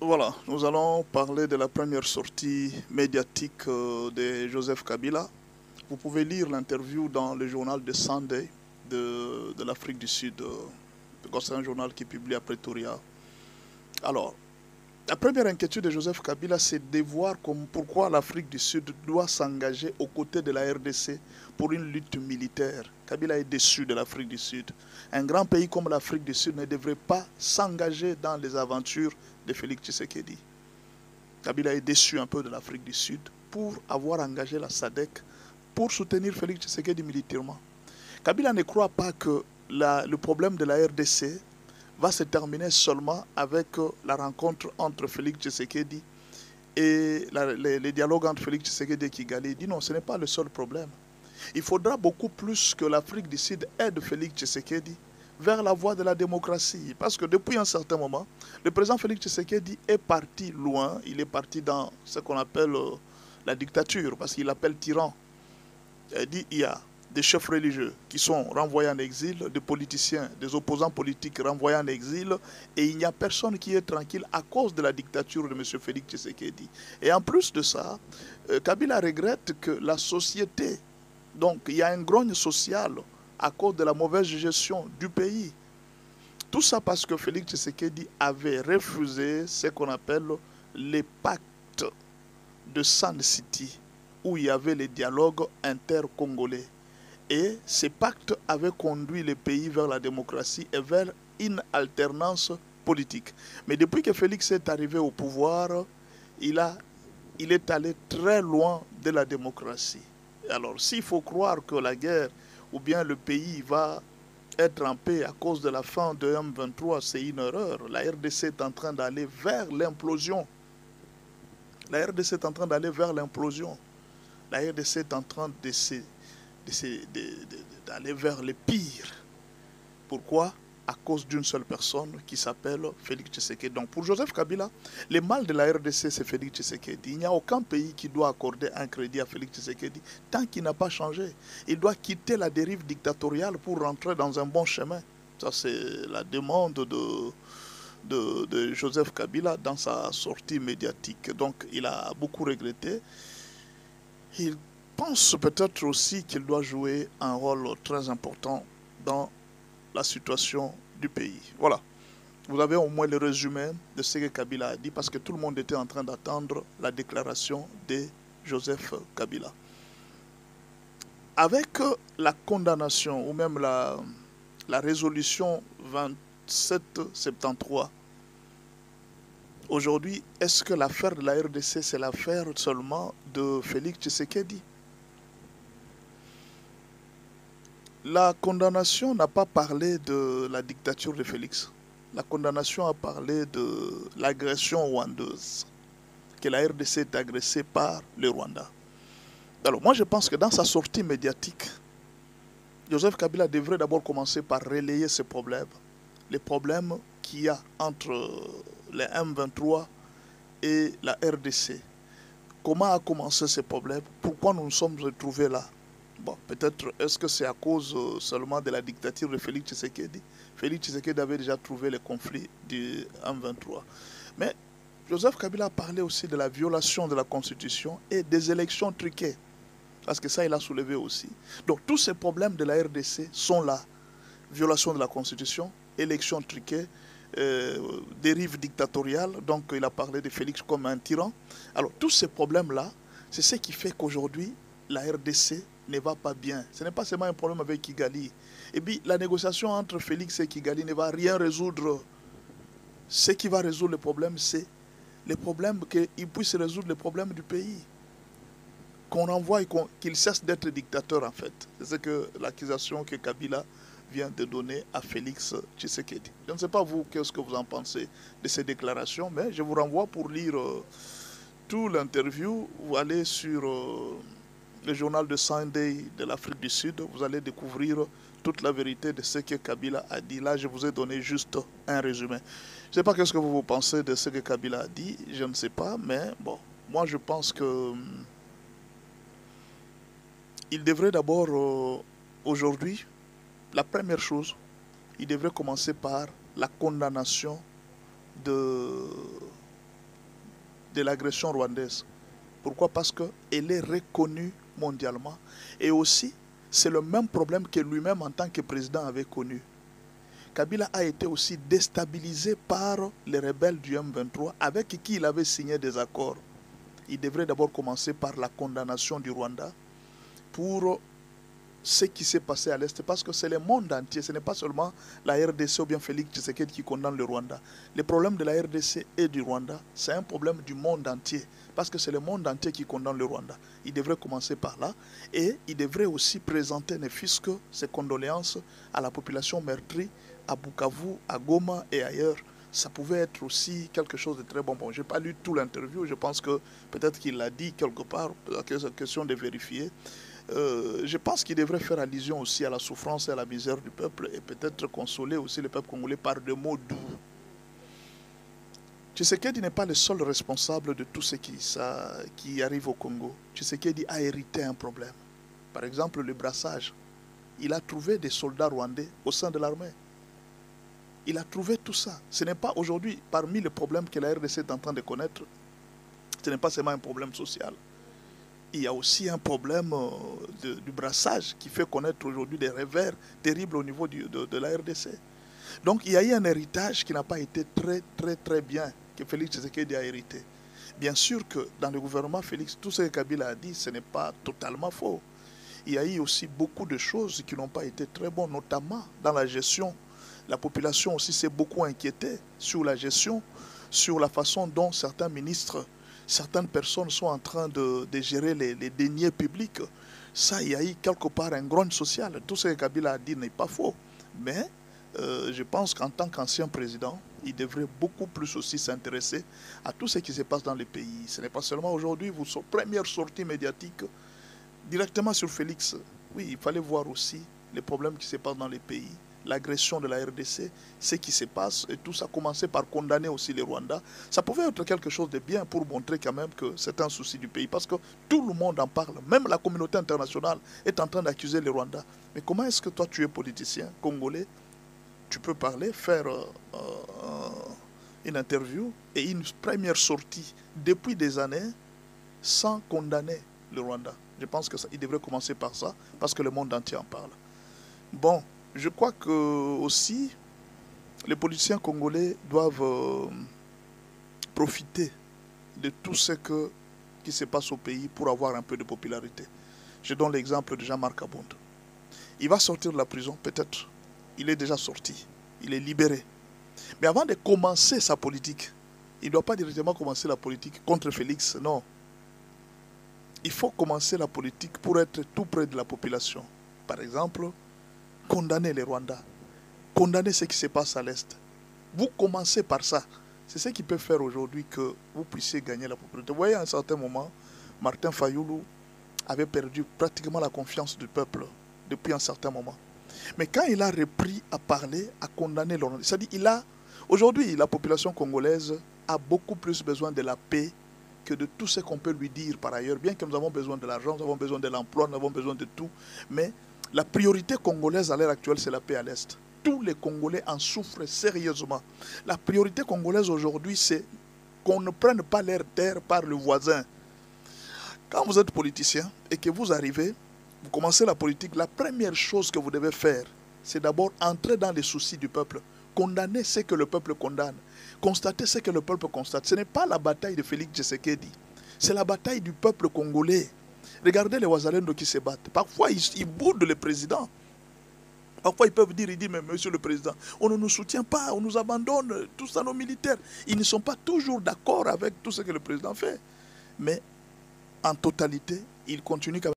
Voilà, nous allons parler de la première sortie médiatique de Joseph Kabila. Vous pouvez lire l'interview dans le journal de Sunday de l'Afrique du Sud. C'est un journal qui publie à Pretoria. Alors, la première inquiétude de Joseph Kabila, c'est de voir pourquoi l'Afrique du Sud doit s'engager aux côtés de la RDC pour une lutte militaire. Kabila est déçu de l'Afrique du Sud. Un grand pays comme l'Afrique du Sud ne devrait pas s'engager dans les aventures de Félix Tshisekedi. Kabila est déçu un peu de l'Afrique du Sud pour avoir engagé la SADC pour soutenir Félix Tshisekedi militairement. Kabila ne croit pas que le problème de la RDC va se terminer seulement avec la rencontre entre Félix Tshisekedi et les dialogues entre Félix Tshisekedi et Kigali. Il dit non, ce n'est pas le seul problème. Il faudra beaucoup plus que l'Afrique du Sud aide Félix Tshisekedi vers la voie de la démocratie. Parce que depuis un certain moment, le président Félix Tshisekedi est parti loin. Il est parti dans ce qu'on appelle la dictature, parce qu'il appelle tyran. Il dit il y a des chefs religieux qui sont renvoyés en exil, des politiciens, des opposants politiques renvoyés en exil, et il n'y a personne qui est tranquille à cause de la dictature de M. Félix Tshisekedi. Et en plus de ça, Kabila regrette que la société, donc il y a un grogne social à cause de la mauvaise gestion du pays. Tout ça parce que Félix Tshisekedi avait refusé ce qu'on appelle les pactes de Sun City, où il y avait les dialogues inter-congolais. Et ces pactes avaient conduit le pays vers la démocratie et vers une alternance politique. Mais depuis que Félix est arrivé au pouvoir, il est allé très loin de la démocratie. Alors, s'il faut croire que la guerre ou bien le pays va être en paix à cause de la fin de M23, c'est une erreur. La RDC est en train d'aller vers l'implosion. La RDC est en train d'aller vers l'implosion. La RDC est en train d'aller vers le pire. Pourquoi? À cause d'une seule personne qui s'appelle Félix Tshisekedi. Donc pour Joseph Kabila, le mal de la RDC, c'est Félix Tshisekedi. Il n'y a aucun pays qui doit accorder un crédit à Félix Tshisekedi tant qu'il n'a pas changé. Il doit quitter la dérive dictatoriale pour rentrer dans un bon chemin. Ça, c'est la demande de Joseph Kabila dans sa sortie médiatique. Donc il a beaucoup regretté. Il pense peut-être aussi qu'il doit jouer un rôle très important dans la situation du pays. Voilà. Vous avez au moins le résumé de ce que Kabila a dit parce que tout le monde était en train d'attendre la déclaration de Joseph Kabila. Avec la condamnation ou même la résolution 2773, aujourd'hui, est-ce que l'affaire de la RDC, c'est l'affaire seulement de Félix Tshisekedi? La condamnation n'a pas parlé de la dictature de Félix. La condamnation a parlé de l'agression rwandaise, que la RDC est agressée par le Rwanda. Alors moi je pense que dans sa sortie médiatique, Joseph Kabila devrait d'abord commencer par relayer ces problèmes. Les problèmes qu'il y a entre les M23 et la RDC. Comment a commencé ces problèmes? Pourquoi nous nous sommes retrouvés là? Bon, peut-être, est-ce que c'est à cause seulement de la dictature de Félix Tshisekedi? Félix Tshisekedi avait déjà trouvé le conflit du M23. Mais Joseph Kabila a parlé aussi de la violation de la Constitution et des élections truquées. Parce que ça, il a soulevé aussi. Donc, tous ces problèmes de la RDC sont là. Violation de la Constitution, élections truquées, dérive dictatoriale. Donc, il a parlé de Félix comme un tyran. Alors, tous ces problèmes-là, c'est ce qui fait qu'aujourd'hui, la RDC ne va pas bien. Ce n'est pas seulement un problème avec Kigali. Et puis la négociation entre Félix et Kigali ne va rien résoudre. Ce qui va résoudre le problème, c'est les problèmes qu'il puisse résoudre les problèmes du pays. Qu'on renvoie et qu'il cesse d'être dictateur en fait. C'est ce que l'accusation que Kabila vient de donner à Félix Tshisekedi. Je ne sais pas vous, qu'est-ce que vous en pensez de ces déclarations, mais je vous renvoie pour lire tout l'interview. Vous allez sur le journal de Sunday de l'Afrique du Sud, vous allez découvrir toute la vérité de ce que Kabila a dit. Là, je vous ai donné juste un résumé. Je ne sais pas qu'est-ce que vous pensez de ce que Kabila a dit, je ne sais pas, mais bon, moi je pense que il devrait d'abord, aujourd'hui, la première chose, il devrait commencer par la condamnation de de l'agression rwandaise. Pourquoi? Parce qu'elle est reconnue mondialement. Et aussi, c'est le même problème que lui-même en tant que président avait connu. Kabila a été aussi déstabilisé par les rebelles du M23 avec qui il avait signé des accords. Il devrait d'abord commencer par la condamnation du Rwanda pour ce qui s'est passé à l'Est, parce que c'est le monde entier, ce n'est pas seulement la RDC ou bien Félix Tshisekedi qui condamne le Rwanda. Le problème de la RDC et du Rwanda, c'est un problème du monde entier, parce que c'est le monde entier qui condamne le Rwanda. Il devrait commencer par là, et il devrait aussi présenter ne fût-ce que ses condoléances à la population meurtrie, à Bukavu, à Goma et ailleurs. Ça pouvait être aussi quelque chose de très bon. Bon, je n'ai pas lu tout l'interview, je pense que peut-être qu'il l'a dit quelque part, c'est question de vérifier. Je pense qu'il devrait faire allusion aussi à la souffrance et à la misère du peuple et peut-être consoler aussi le peuple congolais par des mots doux. Tshisekedi n'est pas le seul responsable de tout ce qui arrive au Congo. Tshisekedi a hérité un problème. Par exemple, le brassage. Il a trouvé des soldats rwandais au sein de l'armée. Il a trouvé tout ça. Ce n'est pas aujourd'hui, parmi les problèmes que la RDC est en train de connaître, ce n'est pas seulement un problème social. Il y a aussi un problème du brassage qui fait connaître aujourd'hui des revers terribles au niveau de la RDC. Donc il y a eu un héritage qui n'a pas été très bien, que Félix Tshisekedi a hérité. Bien sûr que dans le gouvernement Félix, tout ce que Kabila a dit, ce n'est pas totalement faux. Il y a eu aussi beaucoup de choses qui n'ont pas été très bonnes, notamment dans la gestion. La population aussi s'est beaucoup inquiétée sur la gestion, sur la façon dont certains ministres, certaines personnes sont en train de gérer les deniers publics. Ça, il y a eu quelque part un grogne social. Tout ce que Kabila a dit n'est pas faux. Mais je pense qu'en tant qu'ancien président, il devrait beaucoup plus aussi s'intéresser à tout ce qui se passe dans le pays. Ce n'est pas seulement aujourd'hui, votre première sortie médiatique directement sur Félix. Oui, il fallait voir aussi les problèmes qui se passent dans les pays, l'agression de la RDC, ce qui se passe, et tout ça commençait par condamner aussi les Rwandais. Ça pouvait être quelque chose de bien pour montrer quand même que c'est un souci du pays, parce que tout le monde en parle, même la communauté internationale est en train d'accuser les Rwandais. Mais comment est-ce que toi, tu es politicien congolais, tu peux parler, faire une interview et une première sortie depuis des années sans condamner le Rwanda? Je pense qu'il devrait commencer par ça, parce que le monde entier en parle. Bon, je crois que aussi les politiciens congolais doivent profiter de tout ce qui se passe au pays pour avoir un peu de popularité. Je donne l'exemple de Jean-Marc Abound. Il va sortir de la prison, peut-être. Il est déjà sorti. Il est libéré. Mais avant de commencer sa politique, il ne doit pas directement commencer la politique contre Félix, non. Il faut commencer la politique pour être tout près de la population. Par exemple, condamner les Rwandais, condamner ce qui se passe à l'Est. Vous commencez par ça. C'est ce qui peut faire aujourd'hui que vous puissiez gagner la popularité. Vous voyez, à un certain moment, Martin Fayoulou avait perdu pratiquement la confiance du peuple depuis un certain moment. Mais quand il a repris à parler, à condamner les Rwandais, c'est-à-dire aujourd'hui, la population congolaise a beaucoup plus besoin de la paix que de tout ce qu'on peut lui dire par ailleurs. Bien que nous avons besoin de l'argent, nous avons besoin de l'emploi, nous avons besoin de tout, mais la priorité congolaise à l'heure actuelle, c'est la paix à l'Est. Tous les Congolais en souffrent sérieusement. La priorité congolaise aujourd'hui, c'est qu'on ne prenne pas l'air terre par le voisin. Quand vous êtes politicien et que vous arrivez, vous commencez la politique, la première chose que vous devez faire, c'est d'abord entrer dans les soucis du peuple. Condamner ce que le peuple condamne. Constater ce que le peuple constate. Ce n'est pas la bataille de Félix Tshisekedi. C'est la bataille du peuple congolais. Regardez les Ouazalendo qui se battent. Parfois, ils boudent le président. Parfois, ils peuvent dire, mais monsieur le président, on ne nous soutient pas, on nous abandonne, tout ça, nos militaires. Ils ne sont pas toujours d'accord avec tout ce que le président fait. Mais en totalité, ils continuent quand même.